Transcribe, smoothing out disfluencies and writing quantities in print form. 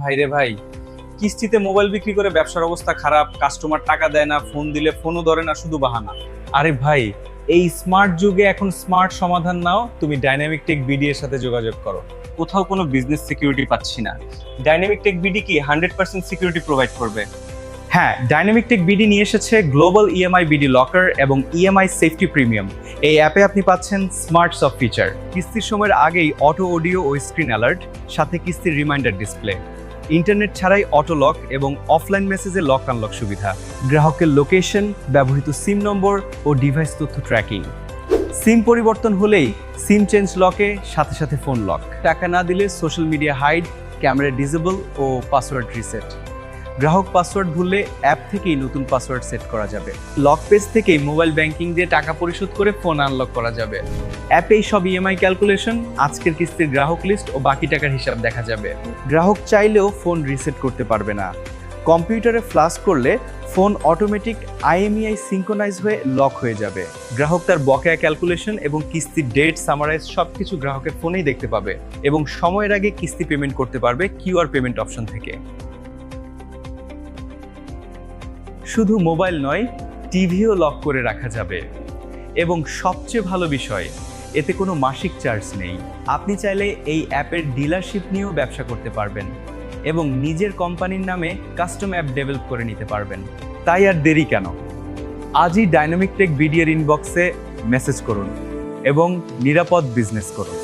ভাই রে ভাই, কিস্তিতে মোবাইল বিক্রি করে ব্যবসার অবস্থা খারাপ, কাস্টমার টাকা দেয় না, ফোন দিলে ফোনও ধরে না, শুধু বাহানা। আরে ভাই, এই স্মার্ট যুগে এখন স্মার্ট সমাধান নাও, তুমি ডাইনামিক টেক বিডি এর সাথে যোগাযোগ করো। কোথাও কোনো বিজনেস সিকিউরিটি পাচ্ছি না, ডাইনামিক টেক বিডি কি 100% সিকিউরিটি প্রোভাইড করবে? হ্যাঁ, ডাইনামিক টেক বিডি নিয়ে এসেছে গ্লোবাল ইএমআই বিডি লকার এবং ইএমআই সেফটি প্রিমিয়াম। এই অ্যাপে আপনি পাচ্ছেন স্মার্ট সব ফিচার, কিস্তির সময়ের আগেই অটো অডিও ও স্ক্রিন অ্যালার্ট, সাথে কিস্তির রিমাইন্ডার ডিসপ্লে, ইন্টারনেট ছাড়াই অটো লক এবং অফলাইন মেসেজে লক আনলক সুবিধা, গ্রাহকের লোকেশন, ব্যবহৃত সিম নম্বর ও ডিভাইস তথ্য ট্র্যাকিং। সিম পরিবর্তন হলেই সিম চেঞ্জ লকে সাথে সাথে ফোন লক, টাকা না দিলে social media hide, camera disable ও পাসওয়ার্ড রিসেট। গ্রাহক পাসওয়ার্ড ভুললে অ্যাপ থেকেই নতুন পাসওয়ার্ড সেট করা যাবে। লক পেজ থেকেই মোবাইল ব্যাংকিং দিয়ে টাকা পরিশোধ করে ফোন আনলক করা যাবে। অ্যাপেই সব ইএমআই ক্যালকুলেশন, আজকের কিস্তির গ্রাহক লিস্ট ও বাকি টাকার হিসাব দেখা যাবে। গ্রাহক চাইলেও ফোন রিসেট করতে পারবে না। কম্পিউটারে ফ্লাশ করলে ফোন অটোমেটিক আইএমইআই সিঙ্ক্রোনাইজ হয়ে লক হয়ে যাবে। গ্রাহক তার বকেয়া ক্যালকুলেশন এবং কিস্তির ডেট সামারাইজ সবকিছু গ্রাহকের ফোনেই দেখতে পাবে এবং সময়ের আগে কিস্তি পেমেন্ট করতে পারবে কিউআর পেমেন্ট অপশন থেকে। শুধু মোবাইল নয়, টিভিও লক করে রাখা যাবে এবং সবচেয়ে ভালো বিষয়, এতে কোনো মাসিক চার্জ নেই। আপনি চাইলে এই অ্যাপের ডিলারশিপ নিয়েও ব্যবসা করতে পারবেন এবং নিজের কোম্পানির নামে কাস্টম অ্যাপ ডেভেলপ করে নিতে পারবেন। তাই আর দেরি কেন, আজই ডাইনামিক টেক বিডি এর ইনবক্সে মেসেজ করুন এবং নিরাপদ বিজনেস করুন।